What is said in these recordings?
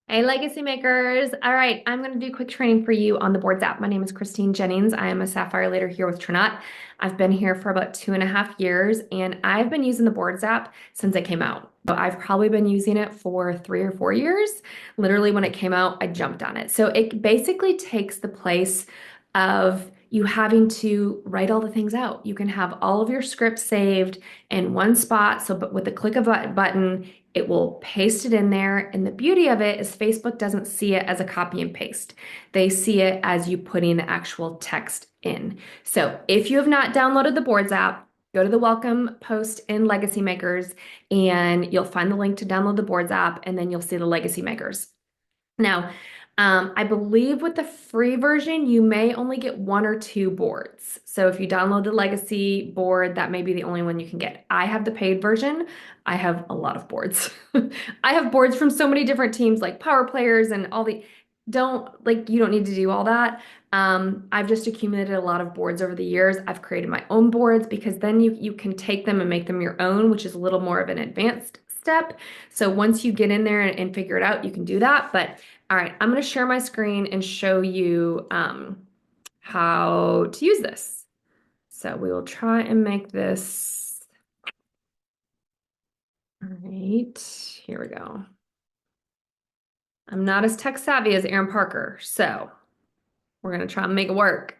Hey, Legacy Makers. All right, I'm going to do quick training for you on the Boards app. My name is Christine Jennings. I am a Sapphire Leader here with Trinot. I've been here for about 2.5 years, and I've been using the Boards app since it came out. But I've probably been using it for 3 or 4 years. Literally, when it came out, I jumped on it. So it basically takes the place of you having to write all the things out. You can have all of your scripts saved in one spot. So, but with the click of a button, it will paste it in there. And the beauty of it is Facebook doesn't see it as a copy and paste. They see it as you putting the actual text in. So if you have not downloaded the Boards app, go to the welcome post in Legacy Makers and you'll find the link to download the Boards app and then you'll see the Legacy Makers. Now, I believe with the free version, you may only get 1 or 2 boards. So if you download the Legacy board, that may be the only one you can get. I have the paid version. I have a lot of boards. I have boards from so many different teams like Power Players and all the, you don't need to do all that. I've just accumulated a lot of boards over the years. I've created my own boards because then you can take them and make them your own, which is a little more of an advanced step. So once you get in there and figure it out, you can do that. But all right, I'm going to share my screen and show you how to use this. So we will try and make this. All right, here we go. I'm not as tech savvy as Aaron Parker, so we're going to try and make it work.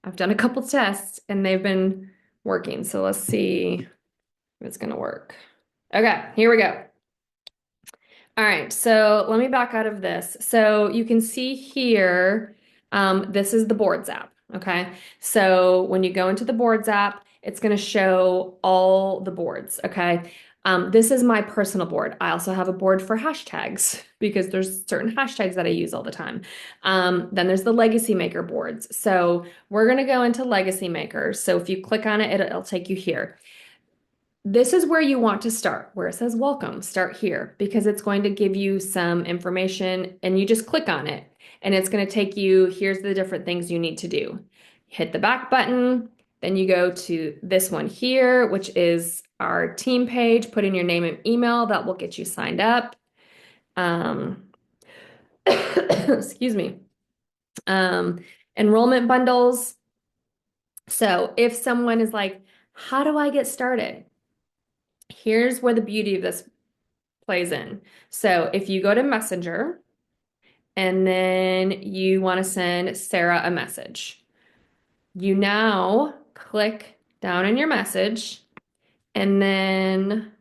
I've done a couple tests and they've been working. So let's see if it's going to work. Okay, here we go. All right, so let me back out of this. So you can see here, this is the Boards app, okay? So when you go into the Boards app, it's gonna show all the boards, okay? This is my personal board. I also have a board for hashtags because there's certain hashtags that I use all the time. Then there's the Legacy Maker boards. So we're gonna go into Legacy Maker. So if you click on it, it'll take you here. This is where you want to start, where it says welcome, start here, because it's going to give you some information and you just click on it and it's going to take you, here's the different things you need to do. Hit the back button, then you go to this one here, which is our team page, put in your name and email, that will get you signed up. Excuse me. Enrollment bundles. So if someone is like, how do I get started? Here's where the beauty of this plays in. So if you go to Messenger and then you want to send Sarah a message, you now click down in your message and then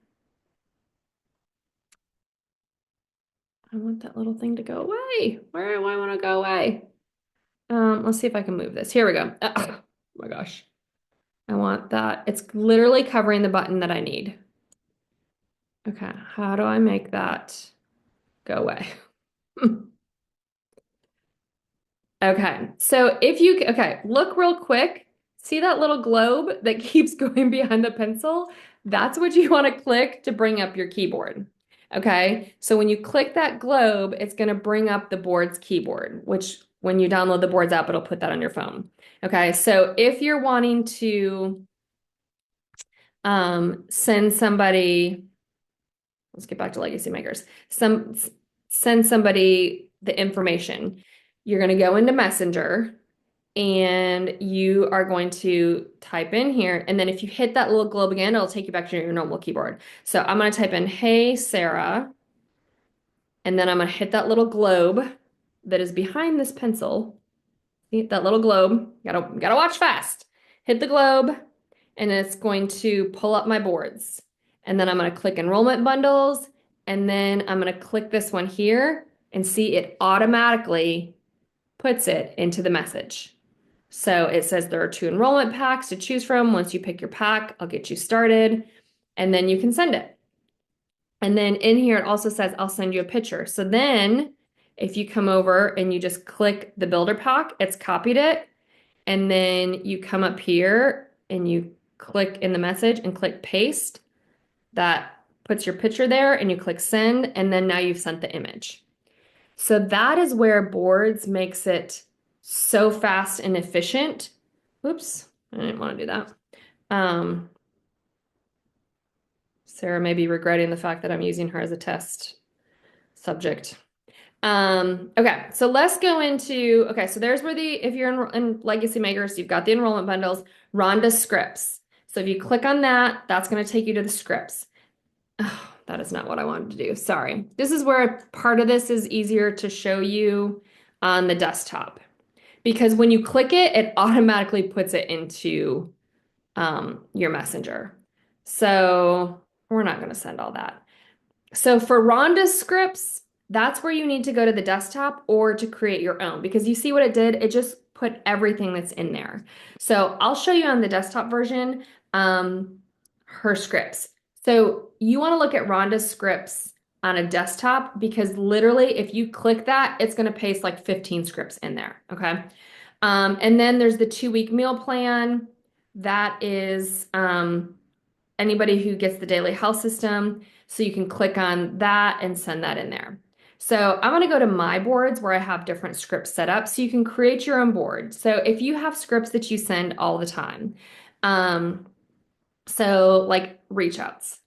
I want that little thing to go away. Where do I want to go away? Let's see if I can move this. Here we go. Oh my gosh. I want that. It's literally covering the button that I need. Okay, how do I make that go away? Okay, so look real quick. See that little globe that keeps going behind the pencil? That's what you want to click to bring up your keyboard. Okay, so when you click that globe, it's going to bring up the board's keyboard, which when you download the Boards app, it'll put that on your phone. Okay, so if you're wanting to send somebody, let's get back to Legacy Makers, send somebody the information. You're going to go into Messenger and you are going to type in here. And then if you hit that little globe again, it'll take you back to your normal keyboard. So I'm going to type in, hey, Sarah. And then I'm going to hit that little globe that is behind this pencil. See that little globe? Gotta watch fast. Hit the globe and it's going to pull up my boards. And then I'm going to click enrollment bundles. And then I'm going to click this one here and see it automatically puts it into the message. So it says there are 2 enrollment packs to choose from. Once you pick your pack, I'll get you started and then you can send it. And then in here, it also says, I'll send you a picture. So then if you come over and you just click the builder pack, it's copied it. And then you come up here and you click in the message and click paste. That puts your picture there and you click send. And then now you've sent the image. So that is where Boards makes it so fast and efficient. Oops, I didn't want to do that. Sarah may be regretting the fact that I'm using her as a test subject. Okay, so let's go into, okay, so there's where if you're in Legacy Makers, you've got the enrollment bundles, Rhonda scripts. So if you click on that, that's going to take you to the scripts. Oh, that is not what I wanted to do. Sorry. This is where part of this is easier to show you on the desktop because when you click it, it automatically puts it into your messenger. So we're not going to send all that. So for Rhonda's scripts, that's where you need to go to the desktop or to create your own because you see what it did? It just put everything that's in there. So I'll show you on the desktop version her scripts. So you want to look at Rhonda's scripts on a desktop because literally if you click that, it's going to paste like 15 scripts in there. Okay. And then there's the 2-week meal plan. That is anybody who gets the daily health system. So you can click on that and send that in there. So I'm going to go to my boards where I have different scripts set up so you can create your own board. So if you have scripts that you send all the time, so like reach outs.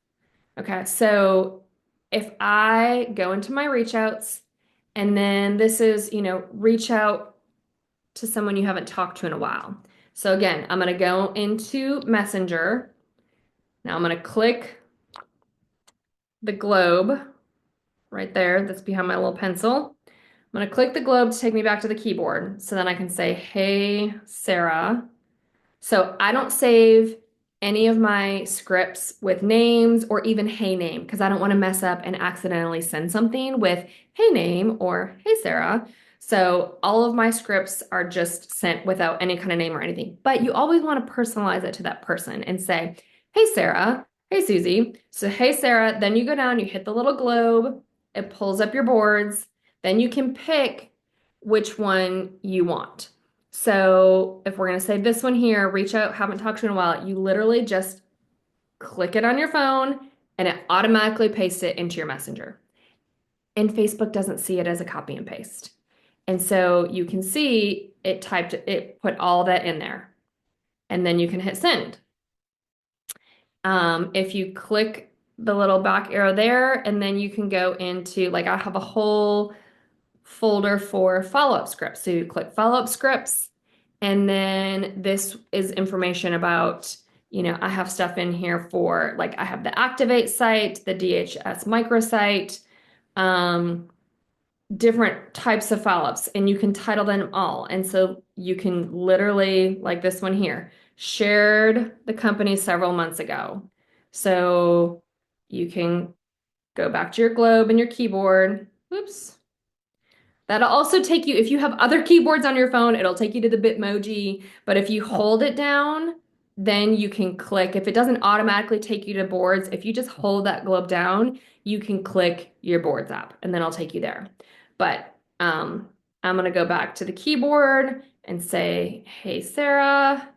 Okay. So if I go into my reach outs and then this is, reach out to someone you haven't talked to in a while. So again, I'm going to go into Messenger. Now I'm going to click the globe right there that's behind my little pencil. I'm going to click the globe to take me back to the keyboard. So then I can say, hey, Sarah. So I don't save any of my scripts with names or even hey name because I don't want to mess up and accidentally send something with hey name or hey Sarah. So all of my scripts are just sent without any kind of name or anything. But you always want to personalize it to that person and say, hey Sarah, hey Susie. So hey Sarah, then you go down, you hit the little globe, it pulls up your boards, then you can pick which one you want. So if we're going to say this one here, reach out, haven't talked to you in a while, you literally just click it on your phone and it automatically pastes it into your messenger. And Facebook doesn't see it as a copy and paste. And so you can see it put all that in there. And then you can hit send. If you click the little back arrow there, and then you can go into, like I have a whole folder for follow-up scripts. So you click follow-up scripts. And then this is information about, I have stuff in here for like I have the Activate site, the DHS microsite, different types of follow-ups, and you can title them all. And so you can literally, like this one here, shared the company several months ago. So you can go back to your globe and your keyboard. Oops. That'll also take you, if you have other keyboards on your phone, it'll take you to the Bitmoji. But if you hold it down, then you can click. If it doesn't automatically take you to boards, if you just hold that globe down, you can click your boards app and then I'll take you there. But I'm going to go back to the keyboard and say, hey, Sarah,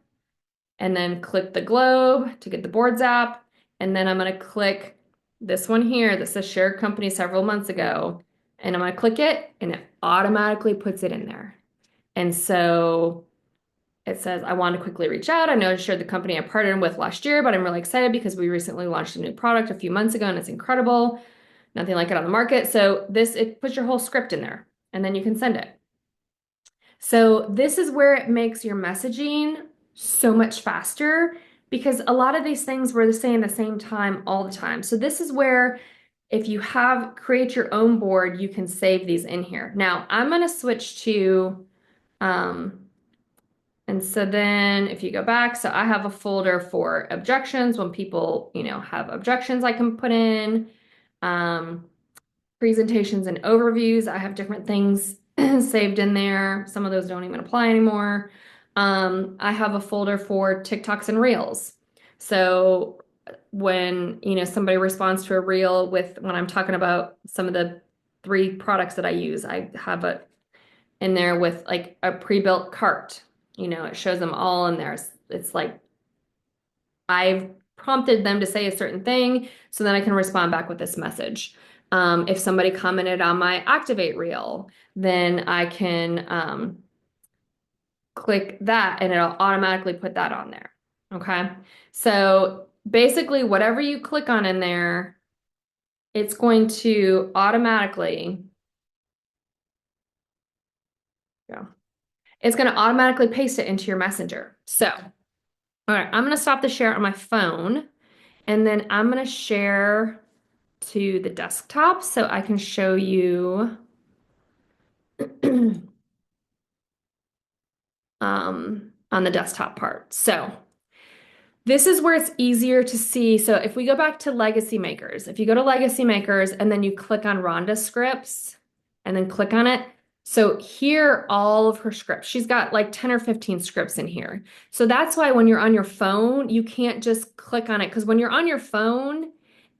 and then click the globe to get the boards app. And then I'm going to click this one here that says shared company several months ago. And I'm going to click it and it automatically puts it in there. And so it says, I want to quickly reach out. I know I shared the company I partnered with last year, but I'm really excited because we recently launched a new product a few months ago and it's incredible. Nothing like it on the market. So it puts your whole script in there and then you can send it. So this is where it makes your messaging so much faster because a lot of these things we're saying at the same time all the time. So this is where if you create your own board, you can save these in here. Now I'm going to switch to, and so then if you go back, so I have a folder for objections when people, have objections I can put in, presentations and overviews. I have different things saved in there. Some of those don't even apply anymore. I have a folder for TikToks and Reels. So when somebody responds to a reel when I'm talking about some of the 3 products that I use, I have it in there with like a pre-built cart. It shows them all in there. It's like I've prompted them to say a certain thing so then I can respond back with this message. If somebody commented on my Activate reel, then I can click that and it'll automatically put that on there. Okay. So basically whatever you click on in there, it's going to automatically, yeah, it's going to automatically paste it into your messenger. So, all right, I'm going to stop the share on my phone and then I'm going to share to the desktop so I can show you on the desktop part. So this is where it's easier to see. So if we go back to Legacy Makers, if you go to Legacy Makers and then you click on Rhonda scripts and then click on it. So here are all of her scripts. She's got like 10 or 15 scripts in here. So that's why when you're on your phone, you can't just click on it. Because when you're on your phone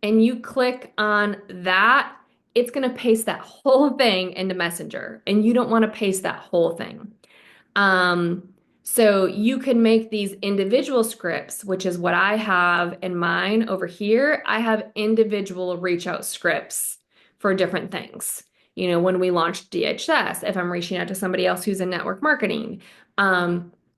and you click on that, it's going to paste that whole thing into Messenger. And you don't want to paste that whole thing. So you can make these individual scripts, which is what I have in mine over here. I have individual reach out scripts for different things. You know, when we launched DHS, if I'm reaching out to somebody else who's in network marketing,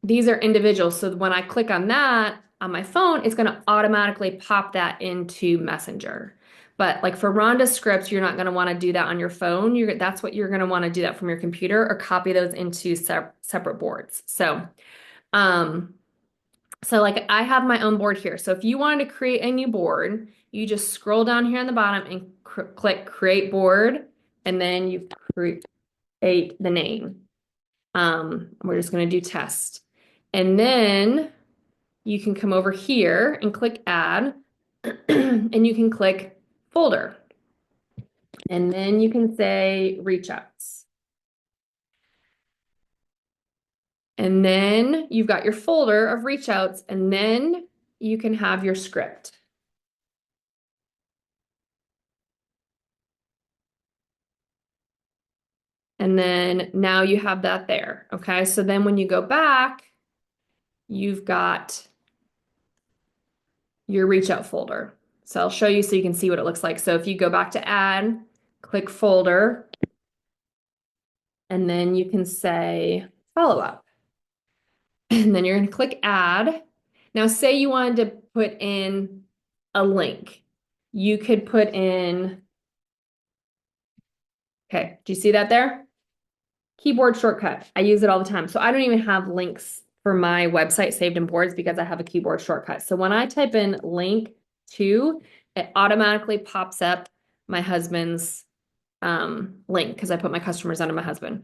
these are individuals. So when I click on that on my phone, it's going to automatically pop that into Messenger. But like for Rhonda scripts, you're not going to want to do that on your phone. That's what you're going to want to do that from your computer or copy those into separate boards. Um, so like I have my own board here. So if you wanted to create a new board, you just scroll down here on the bottom and click create board, and then you create the name. We're just going to do test. And then you can come over here and click add, and you can click folder. And then you can say reach outs. And then you've got your folder of reach outs, and then you can have your script. And then now you have that there. Okay. So then when you go back, you've got your reach out folder. So I'll show you so you can see what it looks like. So if you go back to add, click folder, and then you can say follow up. And then you're going to click add. Now, say you wanted to put in a link. You could put in, okay, do you see that there? Keyboard shortcut. I use it all the time. So I don't even have links for my website saved in boards because I have a keyboard shortcut. So when I type in link to, it automatically pops up my husband's link because I put my customers under my husband.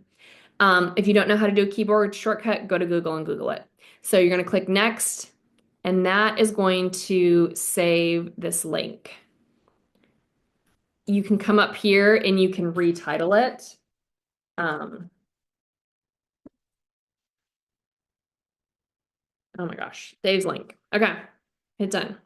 If you don't know how to do a keyboard shortcut, go to Google and Google it. So you're going to click next, and that is going to save this link. You can come up here and you can retitle it. Oh my gosh, Dave's link. Okay, hit done.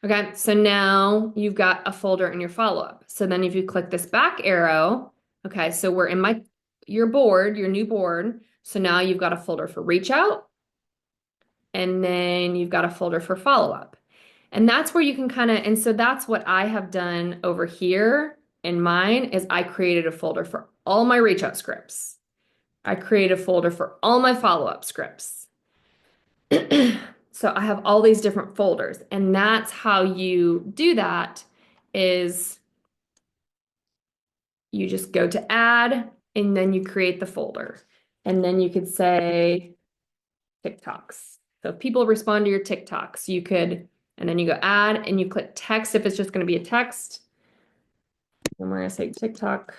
Okay, so now you've got a folder in your follow-up. So then if you click this back arrow, okay, so we're in your board, your new board. So now you've got a folder for reach out, and then you've got a folder for follow-up. And that's where you can and so that's what I have done over here in mine is I created a folder for all my reach out scripts. I created a folder for all my follow-up scripts. So I have all these different folders, and that's how you do that is you just go to add and then you create the folder. And then you could say TikToks. So if people respond to your TikToks, you could, and then you go add and you click text if it's just going to be a text. And we're going to say TikTok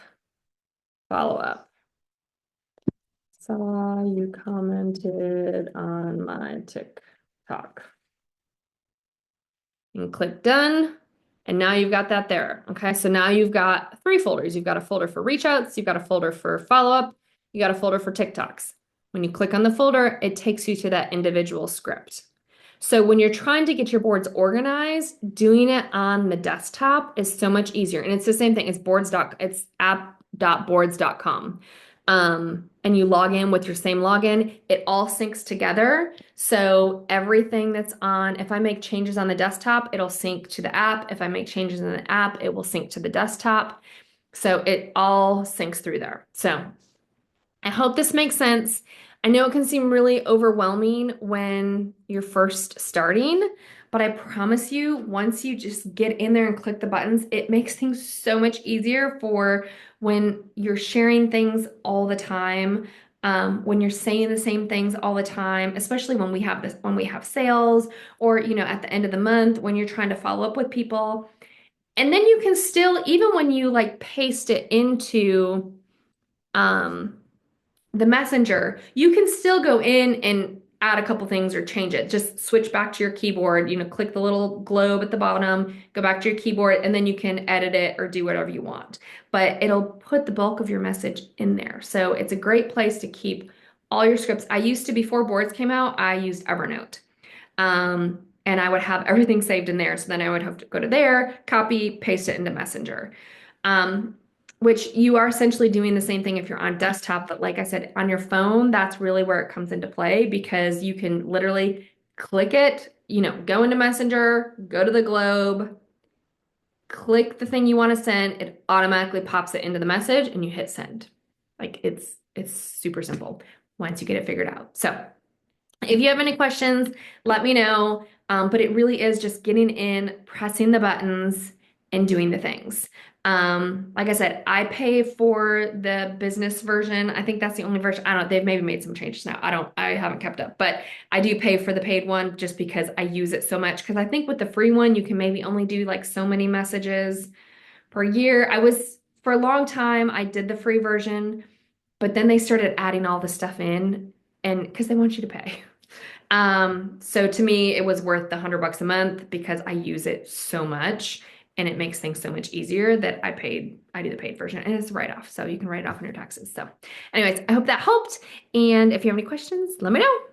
follow up. Saw you commented on my TikTok. And click done. And now you've got that there. Okay. So now you've got 3 folders. You've got a folder for reach outs. You've got a folder for follow up. You got a folder for TikToks. When you click on the folder, it takes you to that individual script. So when you're trying to get your boards organized, doing it on the desktop is so much easier. And it's the same thing. It's app.boards.com. And you log in with your same login, it all syncs together. So everything that's on, if I make changes on the desktop, it'll sync to the app. If I make changes in the app, it will sync to the desktop. So it all syncs through there. So I hope this makes sense. I know it can seem really overwhelming when you're first starting, but I promise you, once you just get in there and click the buttons, it makes things so much easier for when you're sharing things all the time, when you're saying the same things all the time, especially when we have sales or, at the end of the month when you're trying to follow up with people. And then you can still, even when you like paste it into, um, the messenger, you can still go in and add a couple things or change it. Just switch back to your keyboard, click the little globe at the bottom, go back to your keyboard, and then you can edit it or do whatever you want. But it'll put the bulk of your message in there. So it's a great place to keep all your scripts. I used to, before Boards came out, I used Evernote. And I would have everything saved in there. So then I would have to go to there, copy, paste it into Messenger. Um, which you are essentially doing the same thing if you're on desktop, but like I said, on your phone, that's really where it comes into play because you can literally click it, go into Messenger, go to the globe, click the thing you want to send, it automatically pops it into the message and you hit send. Like it's super simple once you get it figured out. So if you have any questions, let me know. But it really is just getting in, pressing the buttons, and doing the things. Like I said, I pay for the business version. I think that's the only version. I don't know. They've maybe made some changes now. I haven't kept up, but I do pay for the paid one just because I use it so much. Because I think with the free one, you can maybe only do like so many messages per year. For a long time, I did the free version, but then they started adding all the stuff in and because they want you to pay. So to me, it was worth the $100 a month because I use it so much and it makes things so much easier that I do the paid version and it's a write-off. So you can write it off on your taxes. So anyways, I hope that helped. And if you have any questions, let me know.